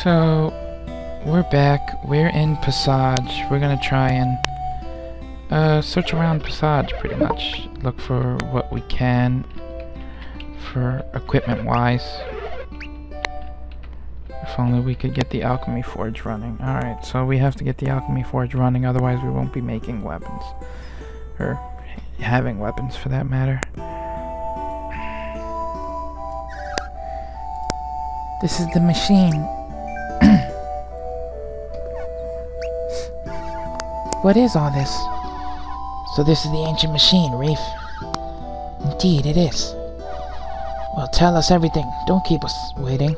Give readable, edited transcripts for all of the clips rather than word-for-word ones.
So, we're back. We're in Passage. We're gonna try and search around Passage pretty much. Look for what we can for equipment-wise. If only we could get the Alchemy Forge running. Alright, so we have to get the Alchemy Forge running, otherwise we won't be making weapons. Or having weapons, for that matter. This is the machine. What is all this? So this is the ancient machine, Reef. Indeed, it is. Well, tell us everything. Don't keep us waiting.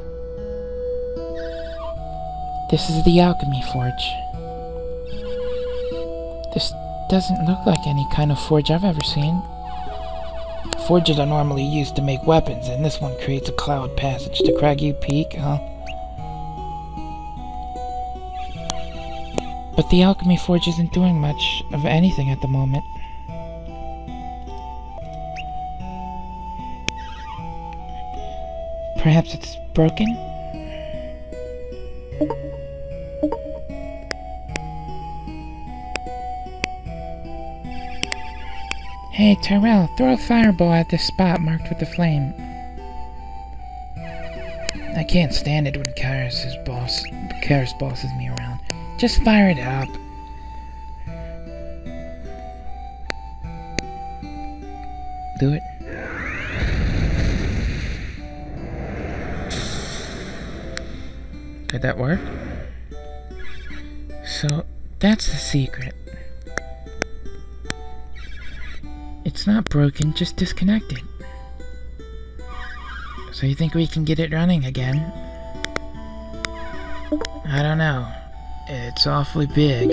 This is the Alchemy Forge. This doesn't look like any kind of forge I've ever seen. Forges are normally used to make weapons, and this one creates a cloud passage to Craggy Peak, huh? But the Alchemy Forge isn't doing much of anything at the moment. Perhaps it's broken? Hey, Tyrell, throw a fireball at this spot marked with the flame. I can't stand it when Karis bosses me around. Just fire it up. Do it. Did that work? So, that's the secret. It's not broken, just disconnected. So you think we can get it running again? I don't know. It's awfully big.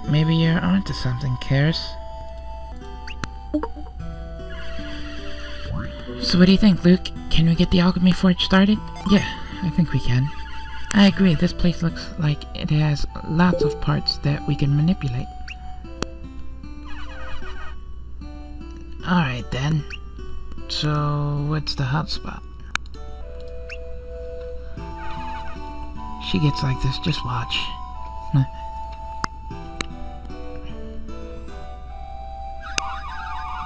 Maybe you're onto something, Karis. So what do you think, Luke? Can we get the Alchemy Forge started? Yeah, I think we can. I agree, this place looks like it has lots of parts that we can manipulate. Alright then. So, what's the hotspot? She gets like this, just watch.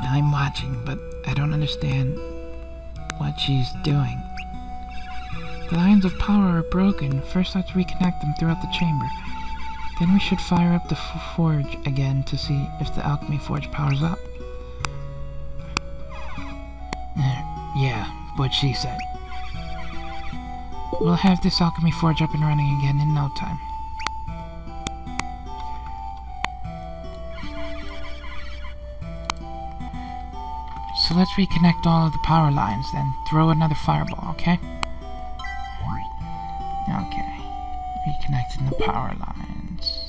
I'm watching, but I don't understand what she's doing. The lines of power are broken. First, let's reconnect them throughout the chamber. Then we should fire up the forge again to see if the Alchemy Forge powers up. Yeah, what she said. We'll have this Alchemy Forge up and running again in no time. So let's reconnect all of the power lines, then throw another fireball, okay? Okay, reconnecting the power lines.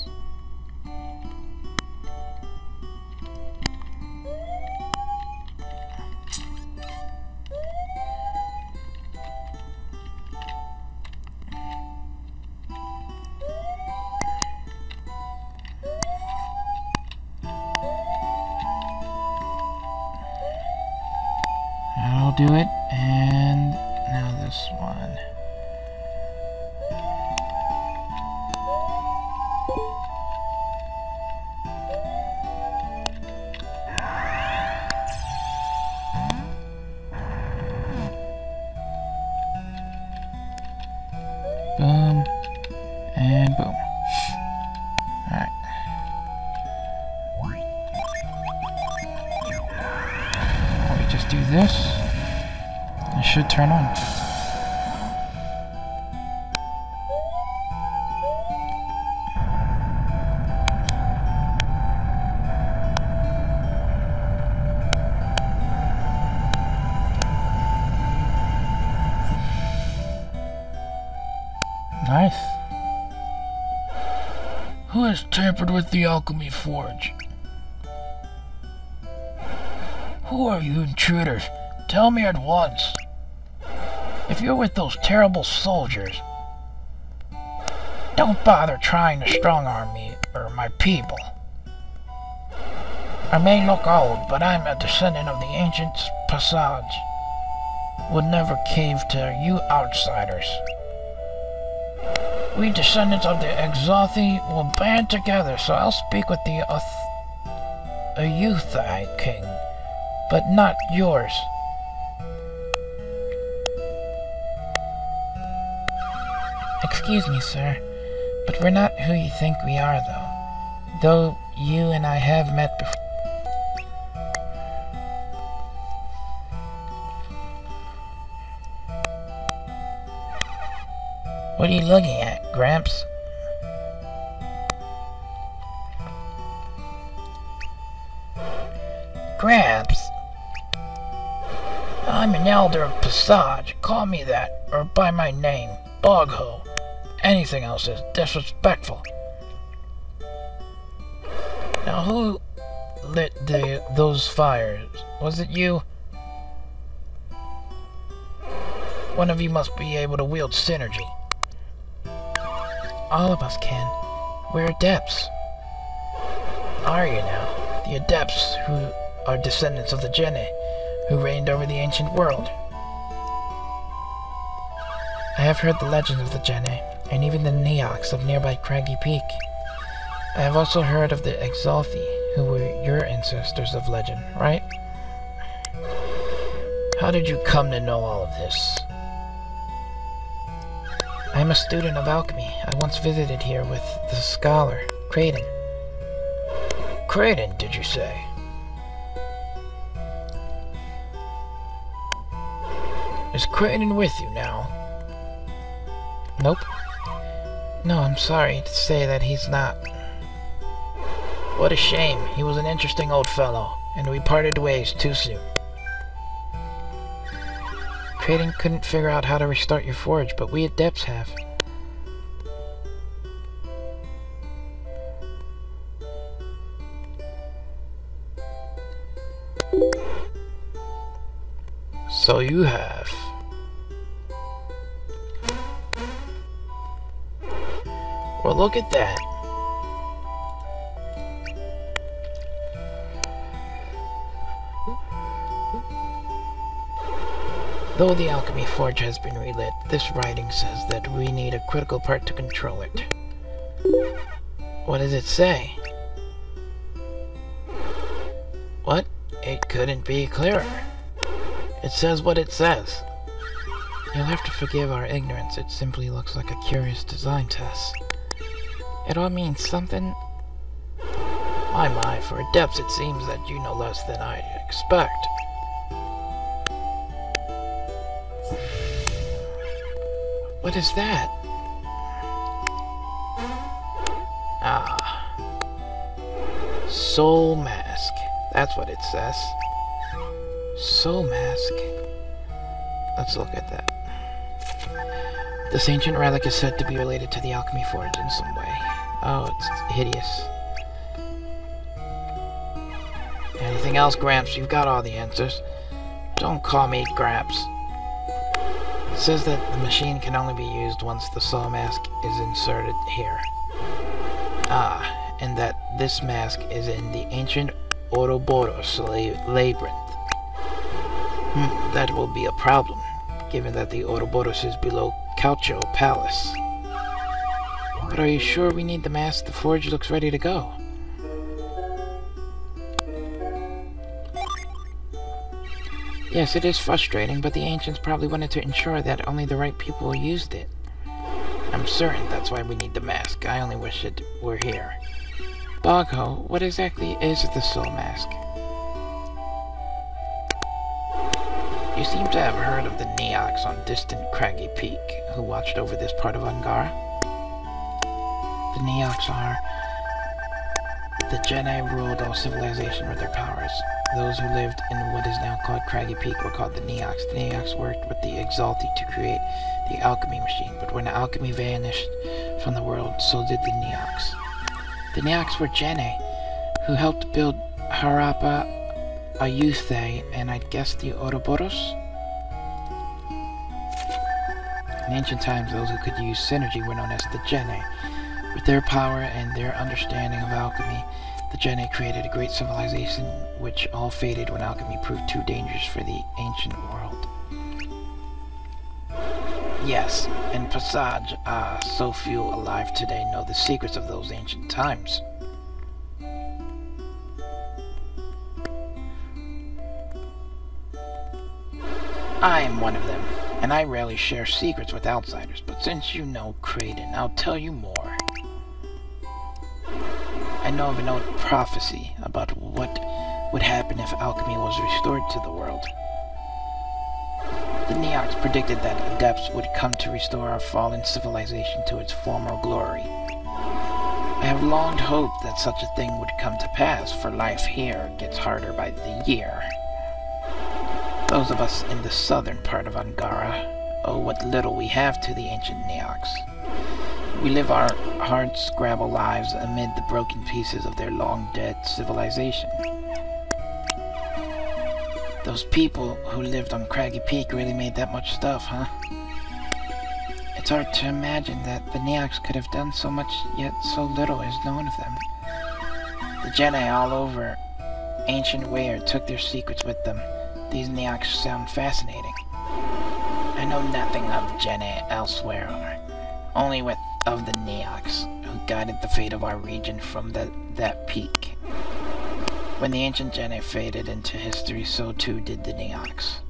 That'll do it, and now this one. Boom, and boom. Alright. We just do this. It should turn on. Nice. Who has tampered with the Alchemy Forge? Who are you intruders? Tell me at once. If you're with those terrible soldiers, don't bother trying to strong-arm me or my people. I may look old, but I'm a descendant of the ancient Passage. would never cave to you outsiders. We descendants of the Exalthi will band together, so I'll speak with the Ayuthai king, but not yours. Excuse me, sir, but we're not who you think we are, though you and I have met before. What are you looking at, Gramps? Gramps? I'm an elder of Passage. Call me that, or by my name, Bogho. Anything else is disrespectful. Now who lit those fires? Was it you? One of you must be able to wield synergy. All of us can. We're adepts. Are you now? The adepts who are descendants of the Gene, who reigned over the ancient world. I have heard the legends of the Gene, and even the Neox of nearby Craggy Peak. I have also heard of the Exalthi, who were your ancestors of legend, right? How did you come to know all of this? I am a student of alchemy. I once visited here with the scholar, Kraden. Kraden, did you say? Is Kraden with you now? Nope. No, I'm sorry to say that he's not. What a shame. He was an interesting old fellow, and we parted ways too soon. Kraden couldn't figure out how to restart your forge, but we adepts have. So you have. Well, look at that. Though the alchemy forge has been relit, this writing says that we need a critical part to control it. What does it say? What? It couldn't be clearer. It says what it says. You'll have to forgive our ignorance. It simply looks like a curious design test. It all means something. My, for adepts it seems that you know less than I expect. What is that? Soul Mask. That's what it says. Soul Mask. Let's look at that. This ancient relic is said to be related to the alchemy forge in some way. Oh, it's hideous. Anything else, Gramps? You've got all the answers. Don't call me Gramps. It says that the machine can only be used once the soul mask is inserted here. And that this mask is in the ancient Ouroboros labyrinth. That will be a problem, given that the Ouroboros is below Caucho Palace. But are you sure we need the mask? The forge looks ready to go. Yes, it is frustrating, but the ancients probably wanted to ensure that only the right people used it. I'm certain that's why we need the mask. I only wish it were here. Bogho, what exactly is the soul mask? You seem to have heard of the Neox on distant Craggy Peak, who watched over this part of Angara. The Neox are... The Gene ruled all civilization with their powers. Those who lived in what is now called Craggy Peak were called the Neox. The Neox worked with the Exalthi to create the alchemy machine, but when alchemy vanished from the world, so did the Neox. The Neox were Gene, who helped build Harappa, Ayuthai, and I guess the Ouroboros? In ancient times, those who could use synergy were known as the Gene. With their power and their understanding of alchemy, the Gene created a great civilization which all faded when alchemy proved too dangerous for the ancient world. Yes, and Passage, so few alive today know the secrets of those ancient times. I am one of them, and I rarely share secrets with outsiders, but since you know Kraden, I'll tell you more. I know of an old prophecy about what would happen if alchemy was restored to the world. The Neox predicted that adepts would come to restore our fallen civilization to its former glory. I have long hoped that such a thing would come to pass, for life here gets harder by the year. Those of us in the southern part of Angara owe what little we have to the ancient Neox. We live our hard-scrabble lives amid the broken pieces of their long-dead civilization. Those people who lived on Craggy Peak really made that much stuff, huh? It's hard to imagine that the Neox could have done so much, yet so little is known of them. The Jedi all over ancient Weyr took their secrets with them. These Neox sound fascinating. I know nothing of Jedi elsewhere, only of the Neox, who guided the fate of our region from that peak. When the ancient Jedi faded into history, so too did the Neox.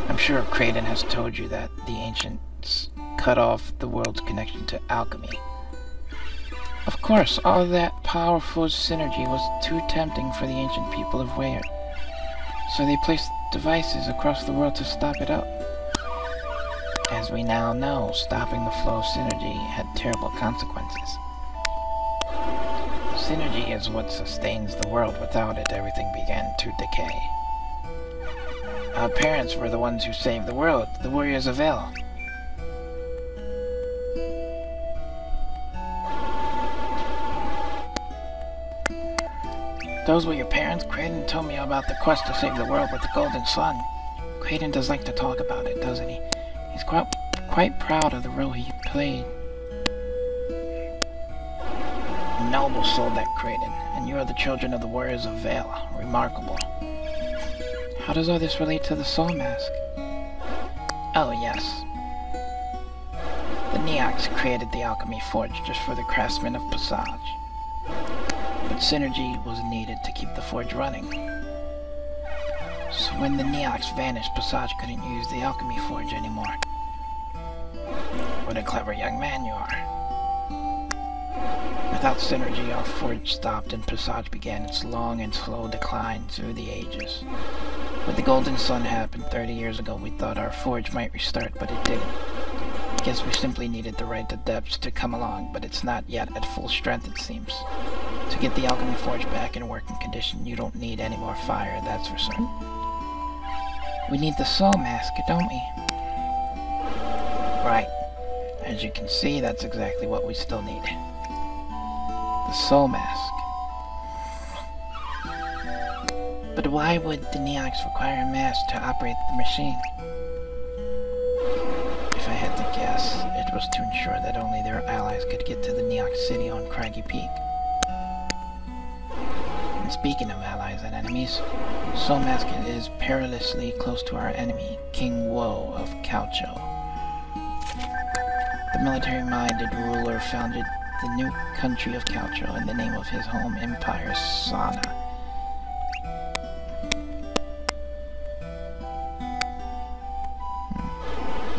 I'm sure Kraden has told you that the ancients cut off the world's connection to alchemy. Of course, all that powerful synergy was too tempting for the ancient people of Weyr, so they placed devices across the world to stop it up. As we now know, stopping the flow of synergy had terrible consequences. Synergy is what sustains the world. Without it, everything began to decay. Our parents were the ones who saved the world, the warriors of El. Those were your parents? Kraden told me about the quest to save the world with the Golden Sun. Kraden does like to talk about it, doesn't he? He's quite proud of the role he played. Noble soul, that Kraden, and you are the children of the warriors of Vale. Remarkable. How does all this relate to the Soul Mask? Oh, yes. The Neox created the Alchemy Forge just for the craftsmen of Passage. But synergy was needed to keep the forge running. So when the Neox vanished, Passage couldn't use the Alchemy Forge anymore. What a clever young man you are. Without synergy, our forge stopped and Passage began its long and slow decline through the ages. When the Golden Sun happened 30 years ago, we thought our forge might restart, but it didn't. I guess we simply needed the right adepts to come along, but it's not yet at full strength, it seems. To get the Alchemy Forge back in working condition, you don't need any more fire, that's for certain. We need the Soul Mask, don't we? Right. As you can see, that's exactly what we still need. The Soul Mask. But why would the Neox require a mask to operate the machine? If I had to guess, it was to ensure that only their allies could get to the Neox city on Craggy Peak. And speaking of allies and enemies, Soul Mask is perilously close to our enemy, King Woe of Calcho. The military-minded ruler founded the new country of Calcho in the name of his home empire, Sana.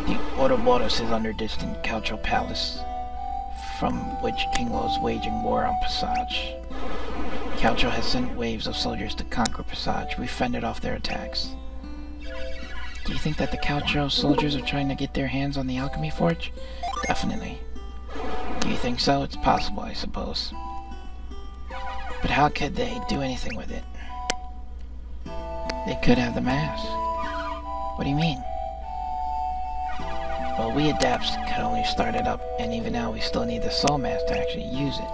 The Ouroboros is under distant Calcho Palace, from which King Woe is waging war on Passage. Calcho has sent waves of soldiers to conquer Passage. We fended off their attacks. Do you think that the Calcho soldiers are trying to get their hands on the Alchemy Forge? Definitely. Do you think so? It's possible, I suppose. But how could they do anything with it? They could have the mask. What do you mean? Well, we adepts could only start it up, and even now we still need the Soul Mask to actually use it.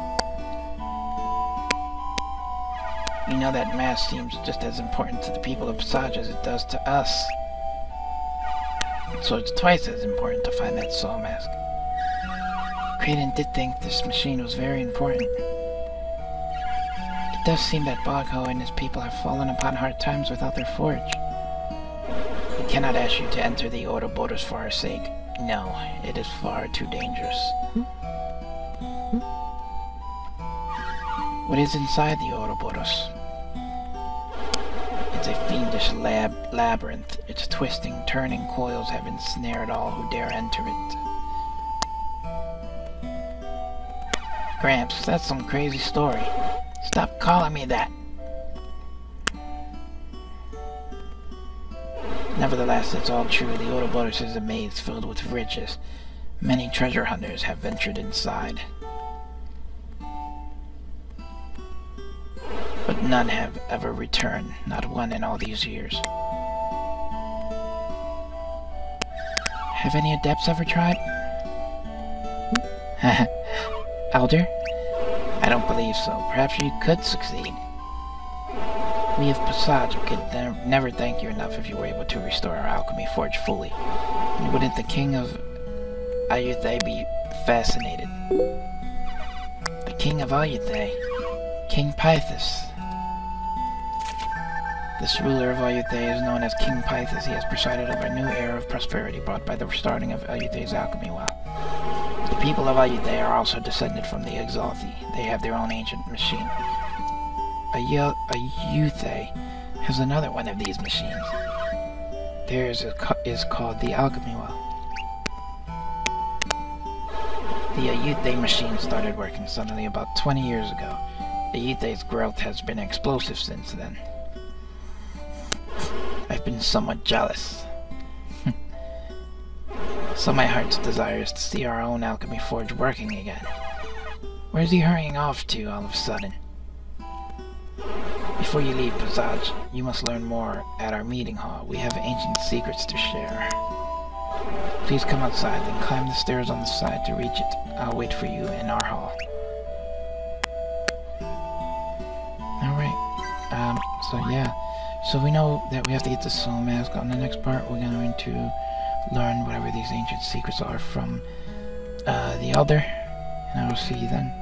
You know that mask seems just as important to the people of Passage as it does to us. So it's twice as important to find that Soul Mask. Kraden did think this machine was very important. It does seem that Bogho and his people have fallen upon hard times without their forge. It cannot ask you to enter the Ouroboros for our sake. No, it is far too dangerous. What is inside the Ouroboros? It's a fiendish labyrinth. Its twisting, turning coils have ensnared all who dare enter it. Gramps, that's some crazy story. Stop calling me that. Nevertheless, it's all true. The Ouroboros is a maze filled with riches. Many treasure hunters have ventured inside, but none have ever returned, not one in all these years. Have any adepts ever tried? Elder? I don't believe so. Perhaps you could succeed. We of Passage could never thank you enough if you were able to restore our alchemy forge fully. And wouldn't the king of Ayutthaya be fascinated? The king of Ayutthaya? King Pythas. This ruler of Ayutthaya is known as King Pythas. He has presided over a new era of prosperity brought by the restarting of Ayutthaya's alchemy well. The people of Ayutthaya are also descended from the Exalthi. They have their own ancient machine. Ayutthaya has another one of these machines. Theirs is called the Alchemy Well. The Ayutthaya machine started working suddenly about 20 years ago. Ayutthaya's growth has been explosive since then. I've been somewhat jealous. So my heart's desire is to see our own alchemy forge working again. Where's he hurrying off to all of a sudden? Before you leave Passage, you must learn more at our meeting hall. We have ancient secrets to share. Please come outside, then climb the stairs on the side to reach it. I'll wait for you in our hall. Alright, so yeah. So we know that we have to get the soul mask. On the next part, we're going to learn whatever these ancient secrets are from the Elder. And I will see you then.